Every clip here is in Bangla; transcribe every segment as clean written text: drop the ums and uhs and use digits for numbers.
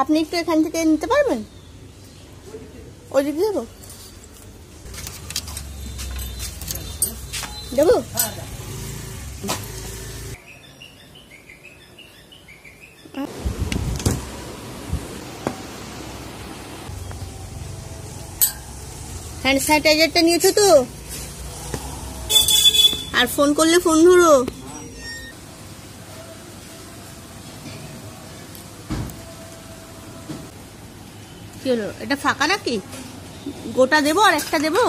আপনি একটু এখান থেকে নিতে পারবেন? ওইদিকে দেবো দেবো হ্যান্ড স্যানিটাইজারটা নিয়েছো তো? আর ফোন করলে ফোন ধরো। কি হলো, এটা ফাঁকা নাকি? গোটা দেবো আর একটা দেবো?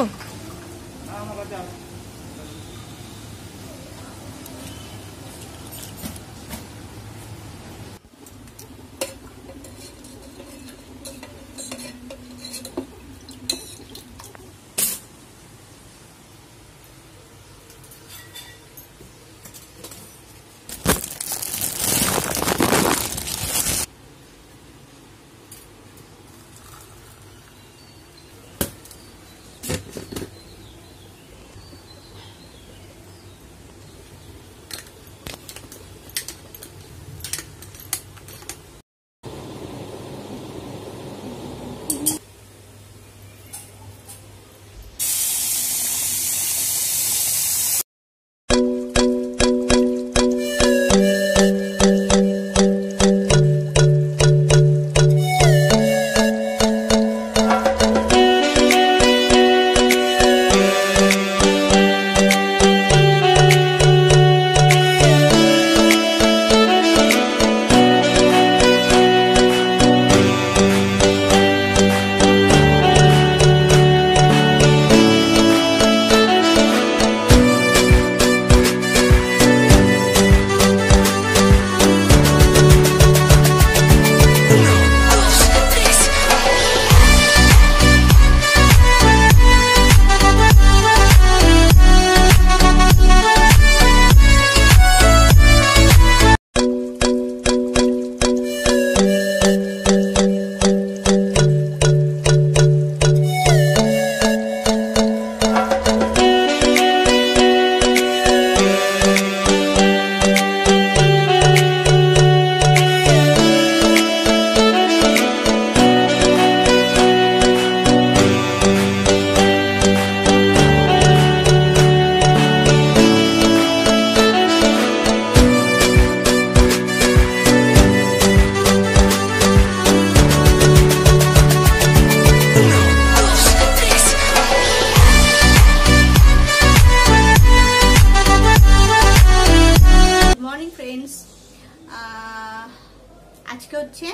আজকে হচ্ছে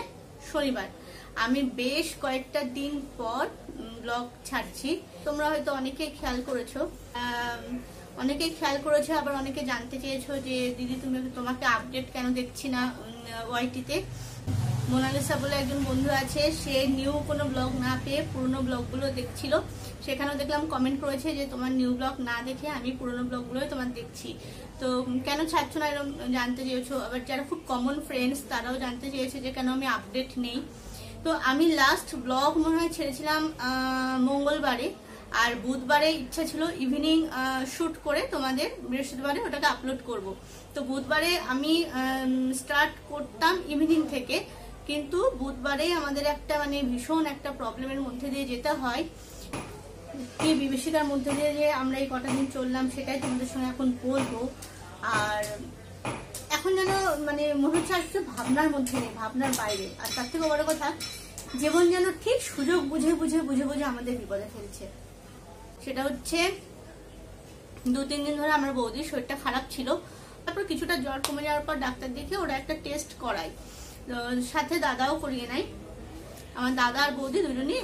শনিবার। আমি বেশ কয়েকটা দিন পর ব্লগ ছাড়ছি। তোমরা হয়তো অনেকেই খেয়াল করেছো, আবার অনেকে জানতে চেয়েছো যে দিদি তোমাকে আপডেট কেন দেখছি না ওয়াইটিতে। মোনালিসা বলে একজন বন্ধু আছে, সে নিউ কোনো ব্লগ না পেয়ে পুরনো ব্লগগুলো দেখছিল। সেখানেও দেখলাম কমেন্ট করেছে যে তোমার নিউ ব্লগ না দেখে আমি পুরনো ব্লগগুলোই তোমার দেখছি, তো কেন ছাড়ছো না এরকম জানতে চেয়েছো। আবার যারা খুব কমন ফ্রেন্ডস তারাও জানতে চেয়েছে যে কেন আমি আপডেট নেই। তো আমি লাস্ট ব্লগ মনে হয় ছেড়েছিলাম মঙ্গলবারে, আর বুধবারে ইচ্ছা ছিল ইভিনিং শুট করে তোমাদের বৃহস্পতিবারে ওটাকে আপলোড করব। তো বুধবারে আমি স্টার্ট করতাম ইভিনিং থেকে, কিন্তু বুধবারে আমাদের একটা ভীষণ একটা প্রবলেমের মধ্যে দিয়ে যেতে হয়। কি বিভীষিকার মধ্যে দিয়ে যে আমরা এই কটা দিন চললাম সেটাই তোমাদের সঙ্গে এখন বলবো। আর এখন যেন মনে হচ্ছে আর কিছু ভাবনার মধ্যে নেই, ভাবনার বাইরে। আর তার থেকে বড় কথা, জীবন যেন ঠিক সুযোগ বুঝে বুঝে বুঝে বুঝে আমাদের বিপদে ফেলছে। সেটা হচ্ছে 2-3 দিন ধরে আমার বৌদির শরীরটা খারাপ ছিল, তারপর কিছুটা জ্বর কমে যাওয়ার পর ডাক্তার দেখে ওরা একটা টেস্ট করায়, সাথে দাদাও করিয়ে নেয়। আমার দাদা আর বৌদি দুজনই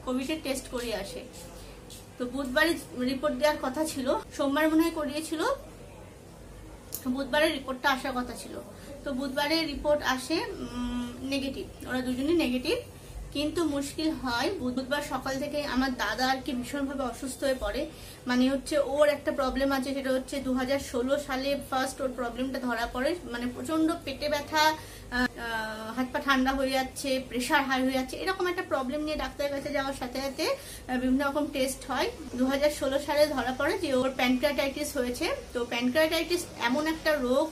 কোভিডের টেস্ট করিয়ে আসে। তো বুধবারে রিপোর্ট দেওয়ার কথা ছিল, সোমবার মনে হয় করিয়েছিল, বুধবারের রিপোর্টটা আসার কথা ছিল। তো বুধবারে রিপোর্ট আসে নেগেটিভ, ওরা দুজনই নেগেটিভ। কিন্তু মুশকিল হয় বুধবার সকাল থেকে আমার দাদা আর কি ভীষণভাবে অসুস্থ হয়ে পড়ে। ওর একটা প্রবলেম আছে, সেটা হচ্ছে 2016 সালে ফার্স্ট ওর প্রবলেমটা ধরা পড়ে। প্রচন্ড পেটে ব্যথা, হাত পা ঠান্ডা হয়ে যাচ্ছে, প্রেশার হাই হয়ে যাচ্ছে, এরকম একটা প্রবলেম নিয়ে ডাক্তারের কাছে যাওয়ার সাথে সাথে বিভিন্ন রকম টেস্ট হয়। 2016 সালে ধরা পড়ে যে ওর প্যানক্রিয়াটাইটিস হয়েছে। তো প্যানক্রিয়াটাইটিস এমন একটা রোগ,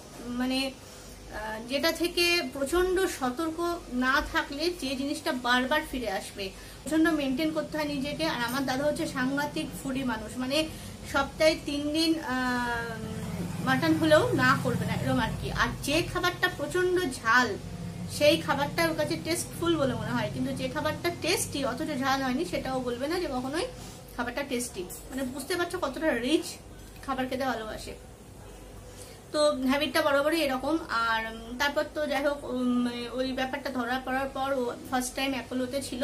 যেটা থেকে প্রচন্ড সতর্ক না থাকলে যে জিনিসটা বারবার ফিরে আসবে। প্রচন্ড মেনটেন করতে হয় নিজেকে। আর আমার দাদা হচ্ছে সাংঘাতিক ফুডি মানুষ, মানে সপ্তাহে 3 দিন মাটন হলেও না করবে না এরকম আর কি। আর যে খাবারটা প্রচন্ড ঝাল সেই খাবারটা ওর কাছে টেস্টফুল বলে মনে হয়, কিন্তু যে খাবারটা টেস্টি অথচ ঝাল হয়নি সেটাও বলবে না যে কখনোই খাবারটা টেস্টি। মানে বুঝতে পারছো কতটা রিচ খাবার খেতে ভালোবাসে। তো হ্যাবিটটা বরাবরই এরকম। আর তারপর তো যাই হোক ওই ব্যাপারটা ধরা পড়ার পর ও ফার্স্ট টাইম অ্যাপোলোতে ছিল।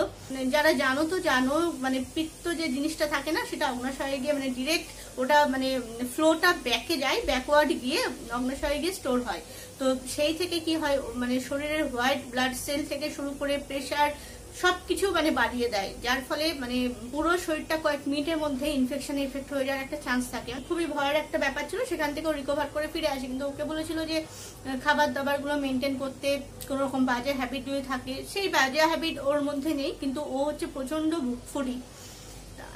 যারা জানো তো জানো, মানে পিত্ত যে জিনিসটা থাকে না সেটা অগ্নাশয়ে গিয়ে মানে ডিরেক্ট ওটা মানে ফ্লোটা ব্যাকে যায়, ব্যাকওয়ার্ড গিয়ে অগ্নাশয়ে গিয়ে স্টোর হয়। তো সেই থেকে কি হয়, মানে শরীরের হোয়াইট ব্লাড সেল থেকে শুরু করে প্রেশার সবকিছু মানে বাড়িয়ে দেয়, যার ফলে মানে পুরো শরীরটা কয়েক মিনিটের মধ্যে ইনফেকশন এফেক্ট হয়ে যাওয়ার একটা চান্স থাকে। খুবই ভয়ের একটা ব্যাপার ছিল, সেখান থেকে রিকভার করে ফিরে আসে। কিন্তু ওকে বলেছিল যে খাবার দাবার গুলো মেনটেন করতে, কোন রকম বাজে হ্যাবিট যদি থাকে, সেই বাজে হ্যাবিট ওর মধ্যে নেই, কিন্তু ও হচ্ছে প্রচন্ড ফুডি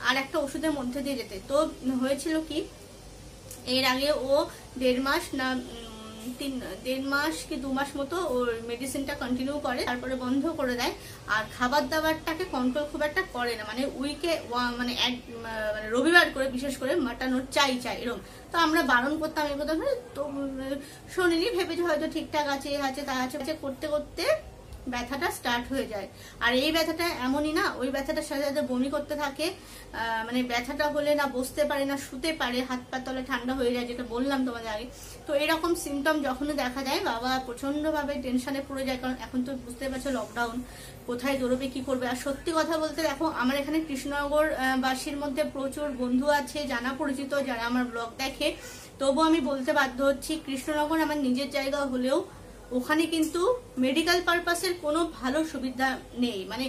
আর একটা ওষুধের মধ্যে দিয়ে যেতে। তো হয়েছিল কি, এর আগে ও 1.5 মাস না 1.5 মাস কি 2 মাস মতো ওর মেডিসিনটা কন্টিনিউ করে, তারপরে বন্ধ করে দেয়। আর খাবার দাবারটাকে কন্ট্রোল খুব একটা করে না, মানে উইকে মানে রবিবার করে বিশেষ করে মাটন ওর চাই এরকম। তো আমরা বারণ করতাম এই কথা, তো শোনেনি, ভেবেছে হয়তো ঠিকঠাক আছে আছে তা আছে করতে করতে ব্যথাটা স্টার্ট হয়ে যায়। আর এই ব্যথাটা এমনই না, ওই ব্যথাটার সাথে সাথে বমি করতে থাকে। মানে ব্যথাটা হলে না বসতে পারে না শুতে পারে, হাত পা তলে ঠান্ডা হয়ে যায়, যেটা বললাম তোমাদের আগে। তো এরকম সিমটম যখনই দেখা যায় বাবা প্রচন্ড ভাবে টেনশনে পড়ে যায়, কারণ এখন তো বুঝতে পারছো লকডাউন, কোথায় দৌড়বে কি করবে। আর সত্যি কথা বলতে দেখো, আমার এখানে কৃষ্ণনগর বাসীর মধ্যে প্রচুর বন্ধু আছে, জানা পরিচিত, যারা আমার ব্লগ দেখে। তবু আমি বলতে বাধ্য হচ্ছি, কৃষ্ণনগর আমার নিজের জায়গা হলেও ওখানে কিন্তু মেডিকেল পারপাসের কোনো ভালো সুবিধা নেই। মানে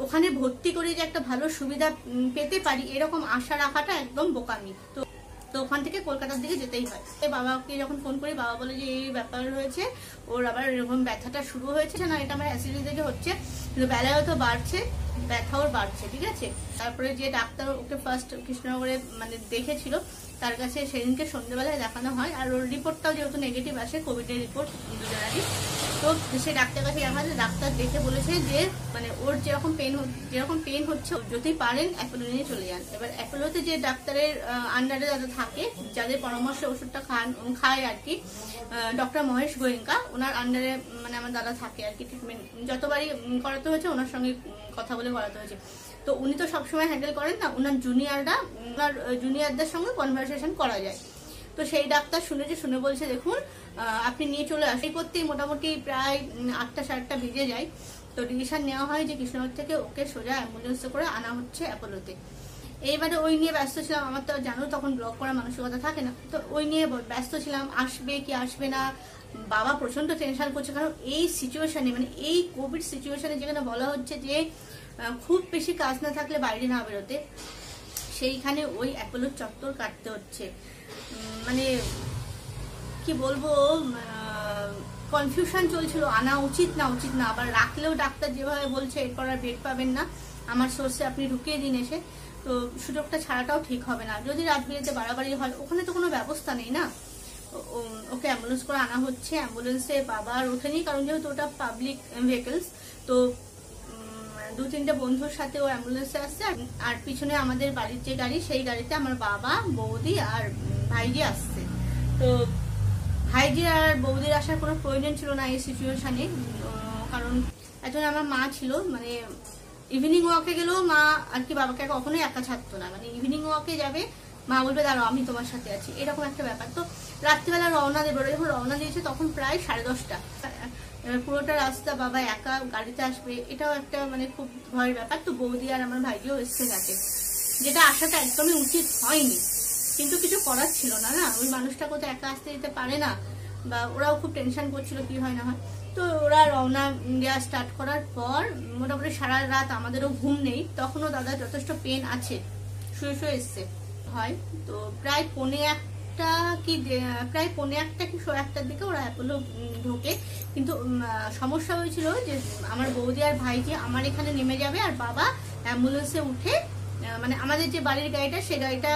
ওখানে ভর্তি করে যে একটা ভালো সুবিধা পেতে পারি এরকম আশা রাখাটা একদম বোকামি। তো ওখান থেকে কলকাতার দিকে যেতেই হয়। বাবাকে যখন ফোন করি, বাবা বলে যে এই ব্যাপার হয়েছে, ওর আবার এরকম ব্যথাটা শুরু হয়েছে না, এটা আমার অ্যাসিডিটি থেকে হচ্ছে, কিন্তু বেলাও তো বাড়ছে, ব্যথাও বাড়ছে, ঠিক আছে। তারপরে যে ডাক্তার ওকে ফার্স্ট কৃষ্ণনগরে মানে দেখেছিল, তার কাছে সেদিনকে সন্ধ্যেবেলায় দেখানো হয়। আর ওর রিপোর্টটাও যেহেতু নেগেটিভ আসে, কোভিডের রিপোর্ট দুজনেরই, তো সেই ডাক্তার কাছে দেখা যায়। ডাক্তার দেখে বলেছে যে মানে ওর যেরকম পেন হচ্ছে, যদি পারেন অ্যাপোলো নিয়ে চলে যান। এবার অ্যাপোলোতে যে ডাক্তারের আন্ডারে যাদের থাকে, যাদের পরামর্শে ওষুধটা খায় আর কি, ডক্টর মহেশ গোয়েঙ্কা, ওনার আন্ডারে মানে আমার দাদা থাকে আর কি। ট্রিটমেন্ট যতবারই করাতে হয়েছে ওনার সঙ্গে কথা বলে করাতে হয়েছে। তো উনি তো সবসময় হ্যান্ডেল করেন না, ওনার জুনিয়রদের সঙ্গে কনভারসেশন করা যায়। তো সেই ডাক্তার শুনে বলছে দেখুন আপনি নিয়ে চলে আসেন। করতেই মোটামুটি প্রায় 8টা 8:30 বেজে যায়। তো ডিসিশন নেওয়া হয় যে কৃষ্ণনগর থেকে ওকে সোজা অ্যাম্বুলেন্সে করে আনা হচ্ছে অ্যাপোলোতে। এইবারে ওই নিয়ে ব্যস্ত ছিলাম, আমার তো জানো তখন ব্লগ করার মানসিকতা থাকে না, তো ওই নিয়ে ব্যস্ত ছিলাম, আসবে কি আসবে না। বাবা প্রচন্ড টেনশন করছে, কারণ এই সিচুয়েশনে মানে এই কোভিড সিচুয়েশনে যেখানে বলা হচ্ছে যে খুব বেশি কাজ না থাকলে বাইরে না বেরোতে, সেইখানে ওই অ্যাপোলোর চত্বর কাটতে হচ্ছে। মানে কি বলবো, কনফিউশন চলছিল, আনা উচিত না, আবার রাখলেও ডাক্তার যেভাবে বলছে এরপর আর বেড পাবেন না, আমার সোর্সে আপনি ঢুকিয়ে দিন এসে, তো সুযোগটা ছাড়াটাও ঠিক হবে না। যদি রাত বিরেতে বাড়াবাড়ি হয়, ওখানে তো কোনো ব্যবস্থা নেই না। ওকে অ্যাম্বুলেন্স করে আনা হচ্ছে। অ্যাম্বুলেন্সে বাবা আর ওঠেনি, কারণ যেহেতু ওটা পাবলিক ভেহিকলস, তো 2-3টে বন্ধুর সাথে ও অ্যাম্বুলেন্সে আসছে। আর পিছনে আমাদের বাড়ির যে গাড়ি, সেই গাড়িতে আমার বাবা, বৌদি আর ভাইজি আসছে। তো ভাইজি আর বৌদির আসার কোনো প্রয়োজন ছিল না এই সিচুয়েশনে, কারণ একজন আমার মা ছিল। মানে ইভিনিং ওয়াকে গেলেও মা আর কি বাবাকে কখনোই একা ছাড়তো না, মানে ইভিনিং ওয়াকে যাবে, মা বলবে দাঁড়াও আমি তোমার সাথে আছি, এরকম একটা ব্যাপার। তো রাত্রিবেলা রওনা দেবে, যখন রওনা দিয়েছে তখন প্রায় 10:30। পুরোটা রাস্তা বাবা একা গাড়িতে আসবে, এটাও একটা মানে খুব ভয়ের ব্যাপার। তো বৌদি আর আমার ভাইজিও এসছে যাকে, যেটা আসাটা একদমই উচিত হয়নি, কিন্তু কিছু করার ছিল না। ওই মানুষটাকে তো একা আসতে দিতে পারে না, বা ওরাও খুব টেনশন করছিল কি হয় না হয়। তো ওরা রওনা দেওয়া স্টার্ট করার পর মোটামুটি সারা রাত আমাদেরও ঘুম নেই, তখনও দাদা যথেষ্ট পেন আছে, শুয়ে এসছে হয়। তো প্রায় 1:15 কি 1:15 দিকে ওরা অ্যাপোলো ঢোকে। কিন্তু সমস্যা হয়েছিল যে আমার বৌদি আর ভাইজি আমার এখানে নেমে যাবে, আর বাবা অ্যাম্বুলেন্সে উঠে মানে আমাদের যে বাড়ির গাড়িটা, সেই গাড়িটা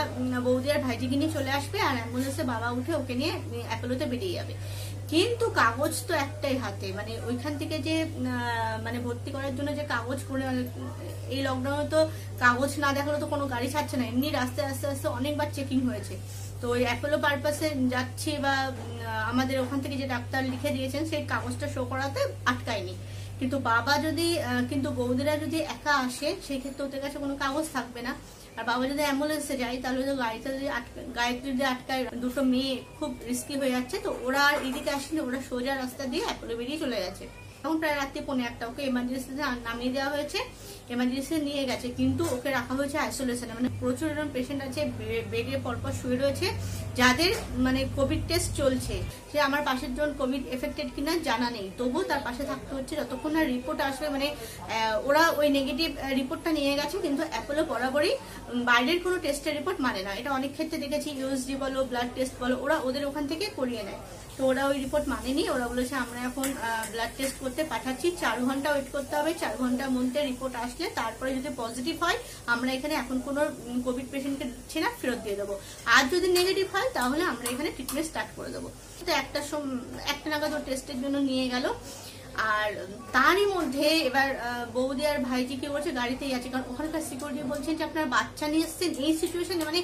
বৌদি আর ভাইজিকে নিয়ে চলে আসবে, আর অ্যাম্বুলেন্সে বাবা উঠে ওকে নিয়ে অ্যাপোলোতে বেরিয়ে যাবে। কিন্তু কাগজ তো একটাই হাতে, মানে ওইখান থেকে যে মানে ভর্তি করার জন্য যে কাগজ করে, মানে এই লকডাউনে তো কাগজ না দেখালে তো কোনো গাড়ি ছাড়ছে না, এমনি রাস্তায় আস্তে আস্তে অনেকবার চেকিং হয়েছে। তো ওই অ্যাপোলো পারপাসে যাচ্ছি বা আমাদের ওখান থেকে যে ডাক্তার লিখে দিয়েছেন সেই কাগজটা শো করাতে আটকায়নি। কিন্তু বাবা যদি কিন্তু বৌদিরা যদি একা আসে সেই ক্ষেত্রে ওদের কাছে কোনো কাগজ থাকবে না। আর বাবা যদি অ্যাম্বুলেন্সে যায় তাহলে তো গাড়িতে যদি আটকায়, দুটো মেয়ে খুব রিস্কি হয়ে যাচ্ছে। তো ওরা আর এদিকে আসেনি, ওরা সোজা রাস্তা দিয়ে অ্যাপোলো বেরিয়ে চলে গেছে। তখন প্রায় রাত্রি 1:45 ওকে এমার্জেন্সিতে নামিয়ে দেওয়া হয়েছে, এমার্জেন্সি নিয়ে গেছে, কিন্তু ওকে রাখা হয়েছে আইসোলেশনে। মানে প্রচুর এরকম পেশেন্ট আছে বেডে পরপর শুয়ে রয়েছে যাদের মানে কোভিড টেস্ট চলছে। সে আমার পাশের জন কোভিড এফেক্টেড কিনা জানা নেই, তবুও তার পাশে থাকতে হচ্ছে যতক্ষণ না রিপোর্ট আসবে। মানে ওরা ওই নেগেটিভ রিপোর্টটা নিয়ে গেছে, কিন্তু অ্যাপোলো বরাবরই বাইরের কোনো টেস্টের রিপোর্ট মানে না। এটা অনেক ক্ষেত্রে দেখেছি, ইউএসজি বলো ব্লাড টেস্ট বলো, ওরা ওদের ওখান থেকে করিয়ে নেয়। তো ওরা ওই রিপোর্ট মানেনি, ওরা বলেছে আমরা এখন ব্লাড টেস্ট করতে পাঠাচ্ছি, 4 ঘন্টা ওয়েট করতে হবে, 4 ঘন্টার মধ্যে রিপোর্ট আসলে তারপরে যদি পজিটিভ হয় আমরা এখানে এখন কোনো কোভিড পেশেন্টকে দিচ্ছি না, ফেরত দিয়ে দেবো। আর যদি নেগেটিভ হয় তাহলে আমরা এখানে ট্রিটমেন্ট স্টার্ট করে দেবো। তো একটা নাগাদ ও টেস্টের জন্য নিয়ে গেল। আর তারই মধ্যে এবার বৌদি আর ভাইজি কি করছে, গাড়িতেই আছে, কারণ ওখানকার সিকিউরিটি বলছেন যে আপনার বাচ্চা নিয়ে এসছেন এই সিচুয়েশনে। মানে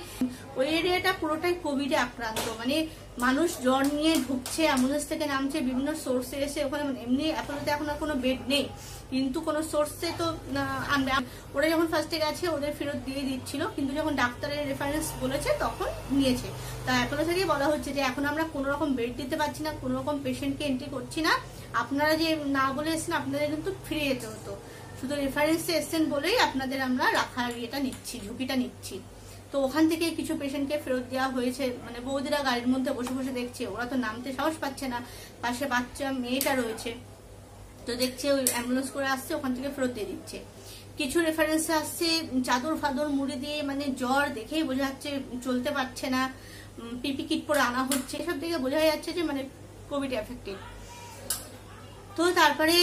ওই এরিয়াটা পুরোটাই কোভিডে আক্রান্ত, মানে মানুষ জ্বর নিয়ে ঢুকছে, অ্যাম্বুলেন্স থেকে নামছে, বিভিন্ন সোর্সে এসে ওখানে এমনি অ্যাপোলোতে এখন আর কোনো বেড নেই, কিন্তু কোনো সোর্সে তো আনবে। ওরা যখন ফার্স্টে গেছে ওদের ফেরত দিয়ে দিচ্ছিল, কিন্তু যখন ডাক্তারের রেফারেন্স বলেছে তখন নিয়েছে। তা অ্যাপোলো থেকেই বলা হচ্ছে যে এখন আমরা কোনো রকম বেড দিতে পারছি না, কোনো রকম পেশেন্টকে এন্ট্রি করছি না, আপনারা যে না বলে এসছেন আপনাদের কিন্তু ফিরে যেতে হতো, শুধু রেফারেন্সে এসছেন বলেই আপনাদের আমরা রাখার ইয়েটা নিচ্ছি, ঝুঁকিটা নিচ্ছি। তো ওখান থেকে কিছু পেশেন্টকে ফেরত দেওয়া হয়েছে। মানে বৌদিরা গাড়ির মধ্যে বসে বসে দেখছে, ওরা তো নামতে সাহস পাচ্ছে না, পাশে বাচ্চা মেয়েটা রয়েছে, তো দেখছে ওই অ্যাম্বুলেন্স করে আসছে, ওখান থেকে ফেরত দিয়ে দিচ্ছে। কিছু রেফারেন্সে আসছে চাদর ফাদর মুড়ি দিয়ে, মানে জ্বর দেখেই বোঝা যাচ্ছে চলতে পারছে না, পিপি কিট পরে আনা হচ্ছে, এসব দেখে বোঝা যাচ্ছে যে মানে কোভিড এফেক্টেড। তো তারপরে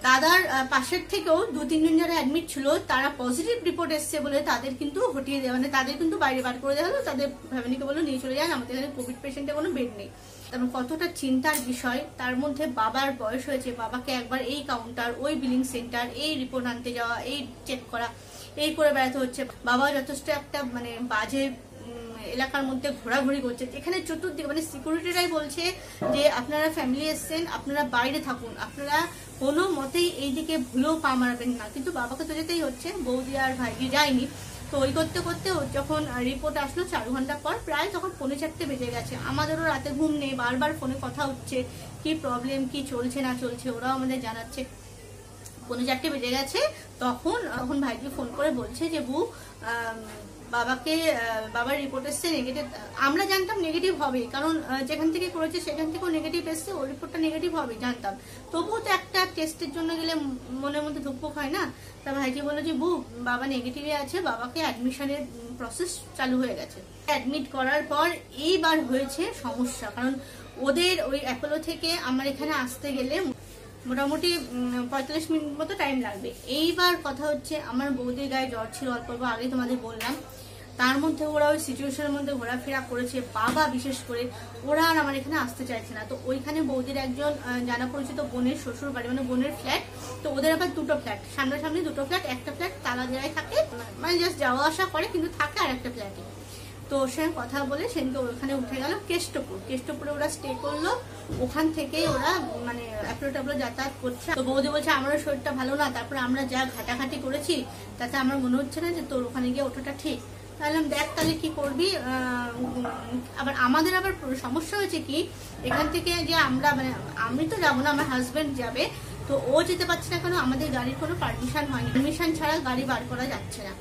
দাদার পাশের থেকেও 2-3 জন যারা অ্যাডমিট ছিল তারা পজিটিভ রিপোর্ট এসছে বলে তাদের কিন্তু হটিয়ে দেওয়া, মানে তাদের কিন্তু বাইরে বার করে দেওয়া হলো, তাদের ফ্যামিলিকে বললো নিয়ে চলে যান, আমাদের এখানে কোভিড পেশেন্টের কোনো বেড নেই। কারণ কতটা চিন্তার বিষয়, তার মধ্যে বাবার বয়স হয়েছে, বাবাকে একবার এই কাউন্টার, ওই বিলিং সেন্টার, এই রিপোর্ট আনতে যাওয়া, এই চেক করা, এই করে বেড়াতে হচ্ছে। বাবা যথেষ্ট একটা মানে বাজে এলাকার মধ্যে ঘোরাঘুরি করছে, এখানে চতুর্দিকে মানে সিকিউরিটিরাই বলছে যে আপনারা ফ্যামিলি এসছেন, আপনারা বাইরে থাকুন, আপনারা কোনো মতেই এইদিকে ভুলেও পা মারবেন না। কিন্তু বাবাকে তো যেতেই হচ্ছে, বৌদি আর ভাইজি যায়নি। তো ওই করতে করতে যখন রিপোর্ট আসলো 4 ঘন্টা পর, প্রায় তখন 4:45 বেজে গেছে। আমাদেরও রাতে ঘুম নেই, বারবার ফোনে কথা হচ্ছে, কি প্রবলেম, কি চলছে না চলছে, ওরাও আমাদের জানাচ্ছে। 4:45 বেজে গেছে, তখন ভাইজি ফোন করে বলছে যে বউ বাবার রিপোর্ট এসছে নেগেটিভ। আমরা জানতাম নেগেটিভ হবে, কারণ যেখান থেকে করেছে সেখান থেকেও নেগেটিভ এসছে, ওই রিপোর্টটা নেগেটিভ হবে জানতাম, তবুও তো একটা টেস্টের জন্য গেলে মনের মধ্যে ধুকপুক হয় না। তা ভাইজি বললো যে বউ বাবা নেগেটিভে আছে, বাবাকে অ্যাডমিশনের প্রসেস চালু হয়ে গেছে। অ্যাডমিট করার পর এইবার হয়েছে সমস্যা, কারণ ওদের ওই অ্যাপোলো থেকে আমার এখানে আসতে গেলে মোটামুটি 45 মিনিট মতো টাইম লাগবে। এইবার কথা হচ্ছে আমার বৌদির গায়ে জ্বর ছিল অল্প, আগেই তোমাদের বললাম, তার মধ্যে ওরা ওই সিচুয়েশনের মধ্যে ঘোরাফেরা করেছে, বাবা বিশেষ করে, ওরা আর আমার এখানে আসতে চাইছে না। তো ওইখানে বৌদির একজন জানা পরিচিত বোনের শ্বশুর বাড়ি, মানে বোনের ফ্ল্যাট, তো ওদের আবার 2টো ফ্ল্যাট, সামনাসামনি 2টো ফ্ল্যাট, একটা ফ্ল্যাট তালা দেওয়াই থাকে, মানে জাস্ট যাওয়া আসা করে, কিন্তু থাকে আর একটা ফ্ল্যাটে। তো ওর সঙ্গে কথা বলে সেদিনকে ওখানে উঠে গেল কেষ্টপুরে ওরা স্টে করলো, ওখান থেকেই ওরা মানে অ্যাপোলো ট্যাপোলো যাতায়াত করছে। তো বৌদি বলছে আমারও শরীরটা ভালো না, তারপরে আমরা যা ঘাটাঘাটি করেছি তাতে আমার মনে হচ্ছে না যে তোর ওখানে গিয়ে ওঠাটা ঠিক। তাহলে দেখ তাহলে কি করবি। আবার আমাদের আবার সমস্যা হয়েছে কি, এখান থেকে যে আমরা মানে আমি তো যাবো না, আমার হাজবেন্ড যাবে, তো ও যেতে পারছে না, কেন আমাদের গাড়ির কোনো পারমিশন হয়নি, পারমিশন ছাড়া গাড়ি বার করা যাচ্ছে না।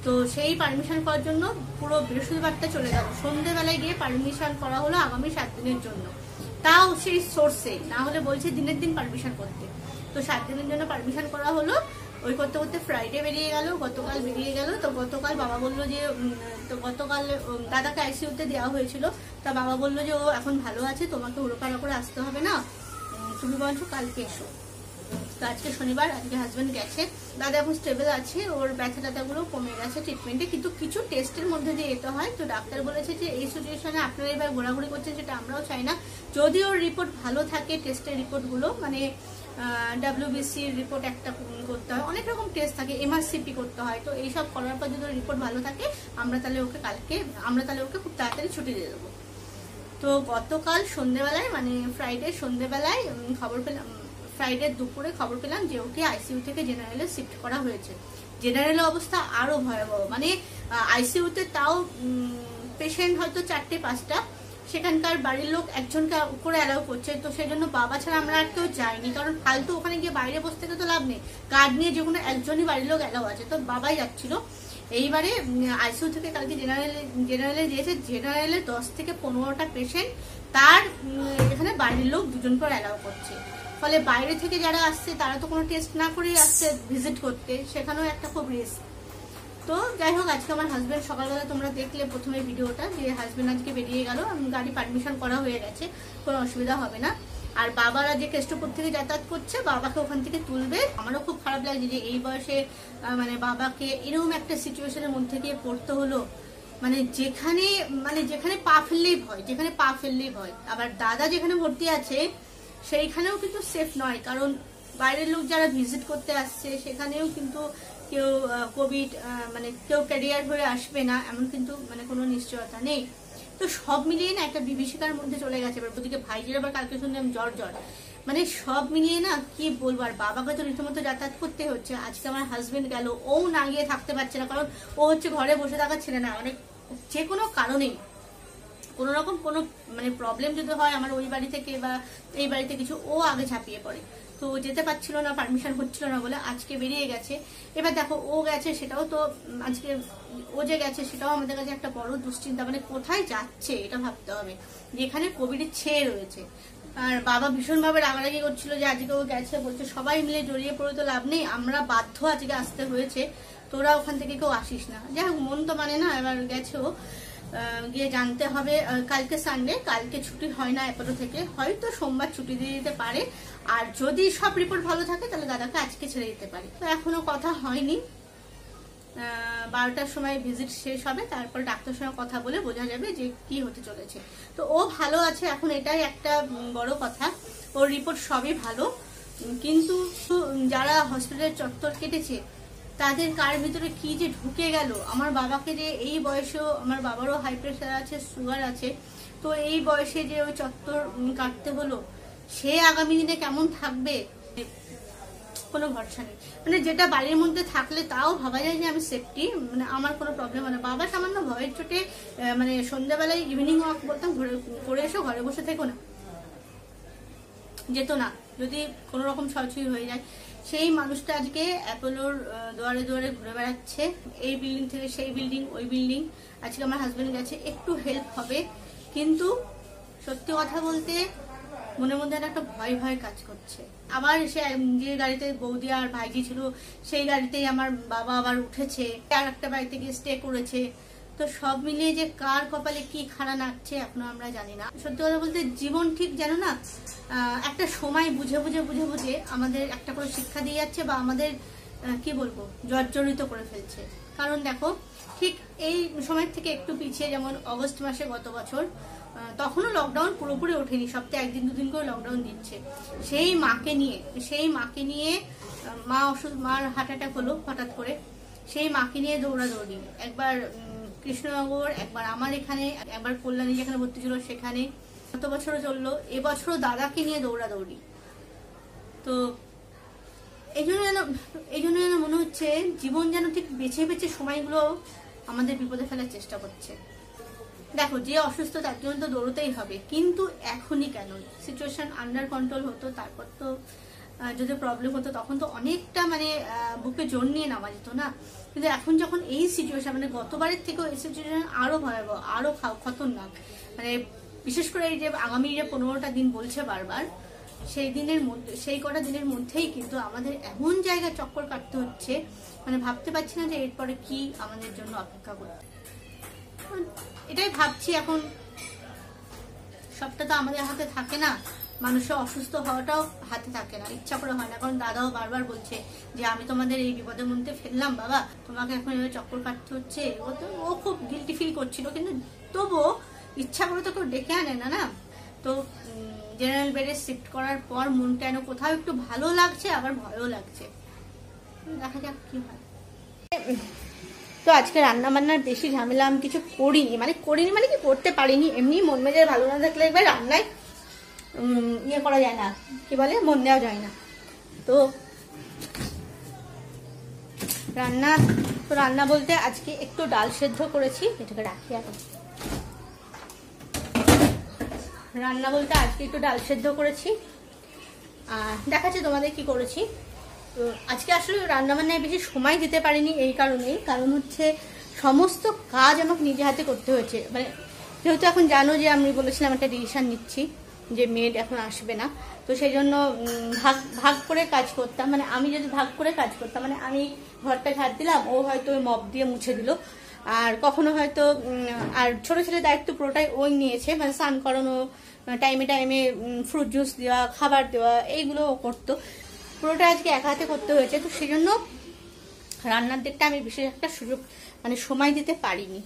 তো সেই পারমিশন করার জন্য পুরো বৃহস্পতিবারটা চলে গেল, সন্ধ্যেবেলায় গিয়ে পারমিশন করা হলো আগামী 7 দিনের জন্য, তাও সেই সোর্সে, না হলে বলছে দিনের দিন পারমিশন করতে। তো 7 দিনের জন্য পারমিশন করা হলো, ওই করতে করতে ফ্রাইডে বেরিয়ে গেল, গতকাল বেরিয়ে গেল। তো গতকাল বাবা বললো যে, তো গতকাল দাদাকে আইসিইউতে দেওয়া হয়েছিল, তা বাবা বললো যে ও এখন ভালো আছে, তোমাকে উড়োপাড়া করে আসতে হবে না, তুমি বলছো কালকে এসো। তো আজকে শনিবার, আজকে হাজবেন্ড গেছে, দাদা এখন স্টেবল আছে, ওর ব্যথা ট্যাথাগুলো কমে গেছে ট্রিটমেন্টে, কিন্তু কিছু টেস্টের মধ্যে দিয়ে যেতে হয়। তো ডাক্তার বলেছে যে এই সিচুয়েশনে আপনারা এবার ঘোরাঘুরি করছেন, সেটা আমরাও চাই না। যদি ওর রিপোর্ট ভালো থাকে, টেস্টের রিপোর্টগুলো মানে WBC রিপোর্ট একটা করতে হয়, অনেক রকম টেস্ট থাকে, MRCP করতে হয়। তো এইসব করার পর যদি রিপোর্ট ভালো থাকে, আমরা তাহলে ওকে খুব তাড়াতাড়ি ছুটি দিয়ে দেবো। তো গতকাল সন্ধ্যেবেলায় মানে ফ্রাইডে সন্ধ্যেবেলায় খবর পেলাম, ফ্রাইডে দুপুরে খবর পেলাম যে ওকে আইসিইউ থেকে জেনারেলে শিফট করা হয়েছে। জেনারেলের অবস্থা আরো ভয়াবহ, মানে আইসিইউতে তাও পেশেন্ট হয়তো 4-5টা, সেখানকার বাড়ির লোক একজনকে উপরে অ্যালাউ করছে। তো সেই জন্য বাবা ছাড়া আমরা আর কেউ যাইনি, কারণ ফালতু ওখানে গিয়ে বাইরে বসে থেকে তো লাভ নেই। কার্ড নিয়ে যে কোনো একজনই বাড়ির লোক অ্যালাউ আছে, তো বাবাই যাচ্ছিল। এইবারে আইসিইউ থেকে কালকে জেনারেলে দিয়েছে, জেনারেলে 10 থেকে 15টা পেশেন্ট, তার এখানে বাড়ির লোক 2জন করে অ্যালাউ করছে। ফলে বাইরে থেকে যারা আসছে তারা তো কোনো টেস্ট না করেই আসছে ভিজিট করতে, সেখানেও একটা খুব রিস্ক। তো যাই হোক, আজকে আমার হাজবেন্ড সকালবেলা তোমরা দেখলে প্রথমে ভিডিওটা, যে হাজবেন্ড আজকে বেরিয়ে গেল, গাড়ি পারমিশন করা হয়ে গেছে, কোনো অসুবিধা হবে না। আর বাবারা যে কেষ্টপুর থেকে যাতায়াত করছে, বাবাকে ওখান থেকে তুলবে। আমারও খুব খারাপ লাগছে যে এই বয়সে মানে বাবাকে এরকম একটা সিচুয়েশনের মধ্যে গিয়ে পড়তে হলো, মানে যেখানে পা ফেললেই ভয়। আবার দাদা যেখানে ভর্তি আছে সেইখানেও কিন্তু সেফ নয়, কারণ বাইরের লোক যারা ভিজিট করতে আসছে সেখানেও কিন্তু কেউ কোভিড মানে কেউ ক্যারিয়ার হয়ে আসবে না, এমন কিন্তু মানে কোনো নিশ্চয়তা নেই। তো সব মিলিয়ে না একটা বিভীষিকার মধ্যে চলে গেছে। এবার ওদিকে ভাইজির আবার কালকে শুনলাম জ্বর, মানে সব মিলিয়ে না কি বলবো। আর বাবাকে তো রীতিমতো যাতায়াত করতে হচ্ছে। আজকে আমার হাজবেন্ড গেল, ও না গিয়ে থাকতে পারছে না, কারণ ও হচ্ছে ঘরে বসে থাকার ছেলে না, মানে যে কোনো কারণেই কোনো রকম কোনো মানে প্রবলেম যদি হয় আমার ওই বাড়ি থেকে বা এই বাড়িতে কিছু, ও আগে ঝাঁপিয়ে পড়ে। তো যেতে পারছিল না, পারমিশন হচ্ছিল না বলে আজকে বেরিয়ে গেছে। এবার দেখো ও গেছে, সেটাও তো আজকে ও যে গেছে সেটাও আমাদের কাছে একটা বড় দুশ্চিন্তা, মানে কোথায় যাচ্ছে এটা ভাবতে হবে, যেখানে কোভিডের ছেয়ে রয়েছে। আর বাবা ভীষণভাবে রাগারাগি করছিল যে আজকে ও গেছে, বলছে সবাই মিলে জড়িয়ে পড়ে তো লাভ নেই, আমরা বাধ্য আজকে আসতে হয়েছে, তোরা ওখান থেকে কেউ আসিস না। যাই হোক, মন তো মানে না, এবার গেছে ও, গিয়ে জানতে হবে। কালকে সানডে, কালকে ছুটি হয় না অ্যাপোলো থেকে, হয়তো সোমবার ছুটি দিয়ে দিতে পারে। আর যদি সব রিপোর্ট ভালো থাকে তাহলে দাদাকে আজকে ছেড়ে দিতে পারে। তো এখনো কথা হয়নি, 12টার সময় ভিজিট শেষ হবে, তারপর ডাক্তারের সঙ্গে কথা বলে বোঝা যাবে যে কি হতে চলেছে। তো ও ভালো আছে এখন, এটাই একটা বড় কথা। ওর রিপোর্ট সবই ভালো, কিন্তু যারা হসপিটালের চত্বর কেটেছে তাদের কার ভিতরে কি যে ঢুকে গেল। আমার বাবাকে যে এই বয়সেও, আমার বাবারও হাই প্রেশার আছে, সুগার আছে, তো এই বয়সে যে ওই চত্বর কাটতে হলো, সে আগামী দিনে কেমন থাকবে কোনো ভরসা নেই। মানে যেটা বাড়ির মধ্যে থাকলে তাও ভাবা যায় যে আমি সেফটি, মানে আমার কোনো প্রবলেম হয় না। বাবা সামান্য ভয়ের চোটে মানে সন্ধ্যাবেলায় ইভিনিং ওয়াক বলতাম করে এসো, ঘরে বসে থেকো না, যেত না, যদি কোনো রকম ছয়ছুঁই হয়ে যায়। সেই মানুষটা আজকে অ্যাপোলোর দুয়ারে দুয়ারে ঘুরে বেড়াচ্ছে, এই বিল্ডিং থেকে সেই বিল্ডিং, ওই বিল্ডিং। আজকে আমার হাজবেন্ড গেছে, একটু হেল্প হবে, কিন্তু সত্যি কথা বলতে মনের মধ্যে একটা ভয় ভয় কাজ করছে। আবার সে যে গাড়িতে বৌদি আর ভাইজি ছিল সেই গাড়িতেই আমার বাবা আবার উঠেছে, আর একটা বাড়িতে গিয়ে স্টে করেছে। তো সব মিলিয়ে যে কার কপালে কি খাড়া নাচছে এখনো আমরা জানি না। সত্যি কথা বলতে জীবন ঠিক যেন না একটা সময় বুঝে আমাদের একটা করে শিক্ষা দিয়ে যাচ্ছে, বা আমাদের কি বলবো জর্জরিত করে ফেলছে। কারণ দেখো, ঠিক এই সময় থেকে একটু পিছিয়ে, যেমন অগস্ট মাসে গত বছর, তখনও লকডাউন পুরোপুরি ওঠেনি, সপ্তাহে 1-2 দিন করে লকডাউন দিচ্ছে। সেই মাকে নিয়ে মা অসুস্থ, মার হার্ট অ্যাটাক হলো হঠাৎ করে, সেই মাকে নিয়ে দৌড়াদৌড়ি, একবার কৃষ্ণনগর, একবার আমার এখানে, একবার কল্যাণী যেখানে ভর্তি ছিল সেখানে, গত বছরও চললো, এবছরও দাদাকে নিয়ে দৌড়াদৌড়ি। তো এই জন্য যেন মনে হচ্ছে জীবন যেন ঠিক বেছে সময়গুলো আমাদের বিপদে ফেলার চেষ্টা করছে। দেখো, যে অসুস্থ তার জন্য তো দৌড়তেই হবে, কিন্তু এখনই কেন? সিচুয়েশন আন্ডার কন্ট্রোল হতো, তারপর তো যদি প্রবলেম হতো তখন তো অনেকটা মানে বুকে জোর নিয়ে নামা যেত না। কিন্তু এখন যখন এই সিচুয়েশন, মানে গতবারের থেকেও এই সিচুয়েশন আরো ভয়াবহ, আরো খতরনাক, মানে বিশেষ করে এই যে আগামী যে 15টা দিন বলছে বারবার, সেই কটা দিনের মধ্যেই কিন্তু আমাদের এমন জায়গায় চক্কর কাটতে হচ্ছে, মানে ভাবতে পারছি না যে এরপরে কি আমাদের জন্য অপেক্ষা করতে। এটাই ভাবছি, এখন সবটা তো আমাদের হাতে থাকে না, মানুষের অসুস্থ হওয়াটাও হাতে থাকে না, ইচ্ছা করে হয় না। কারণ দাদাও বারবার বলছে যে আমি তোমাদের এই বিপদের মধ্যে ফেললাম বাবা, তোমাকে এখন এভাবে চক্কর কাটতে হচ্ছে। ও খুব গিল্টি ফিল করছিল, কিন্তু তবুও ইচ্ছা করে তো কেউ ডেকে আনে না না। তো জেনারেল বেডে শিফট করার পর মনটা যেন কোথাও একটু ভালো লাগছে, আবার ভয়ও লাগছে। দেখা যাক কি হয়। তো আজকে রান্না বান্নার বেশি ঝামেলা আমি কিছু করিনি, মানে কি করতে পারিনি। এমনি মন মেজাজ ভালো না থাকলে এবার রান্নায় ইয়ে করা যায় না, কি বলে, মন দেওয়া যায় না। তো রান্না বলতে আজকে একটু ডাল সেদ্ধ করেছি, এটাকে রাখি এখন। রান্না বলতে আজকে একটু ডাল সেদ্ধ করেছি, আর দেখাচ্ছি তোমাদের কি করেছি। তো আজকে আসলে রান্নাবান্নায় বেশি সময় দিতে পারিনি, এই কারণেই, কারণ হচ্ছে সমস্ত কাজ আমাকে নিজে হাতে করতে হয়েছে। মানে যেহেতু এখন জানো যে আমি বলেছিলাম একটা ডিসিশন নিচ্ছি যে মেড এখন আসবে না, তো সেই জন্য ভাগ করে কাজ করতাম। মানে আমি যদি ভাগ করে কাজ করতাম, মানে আমি ঘরটা ঝাড় দিলাম, ও হয়তো মপ দিয়ে মুছে দিল, আর কখনো হয়তো আর ছোট ছেলের দায়িত্ব পুরোটাই ওই নিয়েছে, মানে স্নান করানো, টাইমে টাইমে ফ্রুট জুস দেওয়া, খাবার দেওয়া, এইগুলো ও করতো। পুরোটা আজকে একা হাতে করতে হয়েছে, তো সেই জন্য রান্নার দিকটা আমি বিশেষ একটা সুযোগ মানে সময় দিতে পারিনি।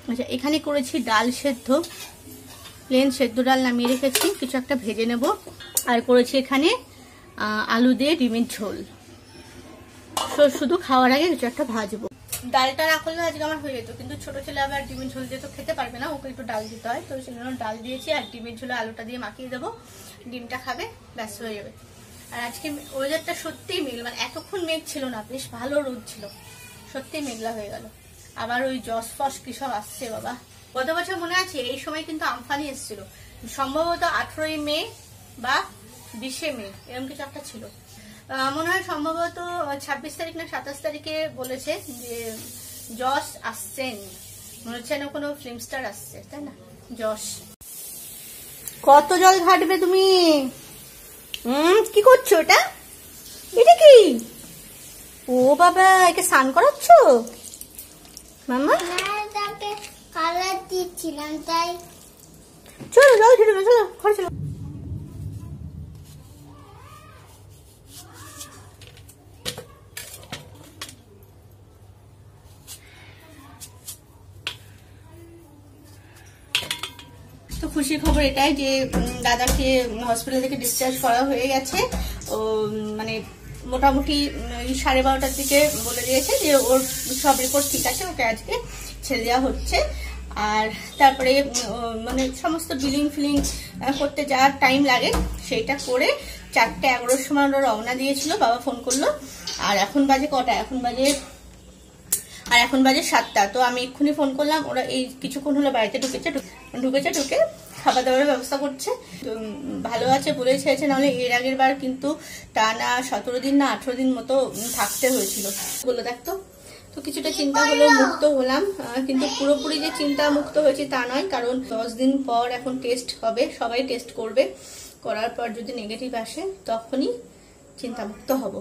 আচ্ছা, এখানে করেছি ডাল সেদ্ধ, প্লেন সেদ্ধ ডাল নামিয়ে রেখেছি, কিছু একটা ভেজে নেব। আর করেছি এখানে আলু দিয়ে ডিমের ঝোল, শুধু খাওয়ার আগে কিছু একটা ভাজবো। ডালটা না করলে আজকে আমার হয়ে যেত, কিন্তু ছোট ছেলে আবার ডিমের ঝোল দিয়ে তো খেতে পারবে না, ওকে একটু ডাল দিতে হয়, তো সেই জন্য ডাল দিয়েছি। আর ডিমের ঝোলে আলুটা দিয়ে মাখিয়ে দেবো, ডিমটা খাবে, ব্যাস হয়ে যাবে। আর আজকে ওয়েদারটা সত্যিই মেঘলা, মানে এতক্ষণ মেঘ ছিল না, বেশ ভালো রোদ ছিল, সত্যিই মেঘলা হয়ে গেল। আবার ওই জস ফস কি সব আসছে বাবা। গত বছর মনে আছে এই সময় কিন্তু আমফানি এসেছিল, সম্ভবত 18ই মে বা 20শে মে এরকম কিছু একটা ছিল, মনে হয় সম্ভবত 26 তারিখ না 27 তারিখে বলেছে যে জস আসছেন, মনে হচ্ছে না কোনো ফিল্ম স্টার আসছে, তাই না? জস, কত জল ঘাটবে তুমি? কি করছো এটা? এটা কি? ও বাবা, একে স্নান করাচ্ছ মামা? কালার দিচ্ছিলাম তাই। চলো জল ছেড়ে না, চলো ঘরে চলো। তো খুশির খবর এটাই যে দাদাকে হসপিটাল থেকে ডিসচার্জ করা হয়ে গেছে। ও মানে মোটামুটি 12:30টার দিকে বলে দিয়েছে যে ওর সব রিপোর্ট ঠিক আছে, ওকে আজকে ছেড়ে দেওয়া হচ্ছে। আর তারপরে মানে সমস্ত বিলিং ফিলিং করতে যা টাইম লাগে সেইটা করে 4:11 সময় ওরা রওনা দিয়েছিল, বাবা ফোন করলো। আর এখন বাজে কটা? এখন বাজে 7টা। তো আমি এক্ষুনি ফোন করলাম, ওরা এই কিছুক্ষণ হলো বাড়িতে ঢুকে খাবার দাবারের ব্যবস্থা করছে। ভালো আছে বলে ছেড়েছে, নাহলে এর আগের বার কিন্তু টানা 17 দিন না 18 দিন মতো থাকতে হয়েছিল বলে দেখতো। তো কিছুটা চিন্তা হলো, মুক্ত হলাম, কিন্তু পুরোপুরি যে চিন্তা মুক্ত হয়েছে তা নয়, কারণ 10 দিন পর এখন টেস্ট হবে, সবাই টেস্ট করবে, করার পর যদি নেগেটিভ আসে তখনই চিন্তামুক্ত হব।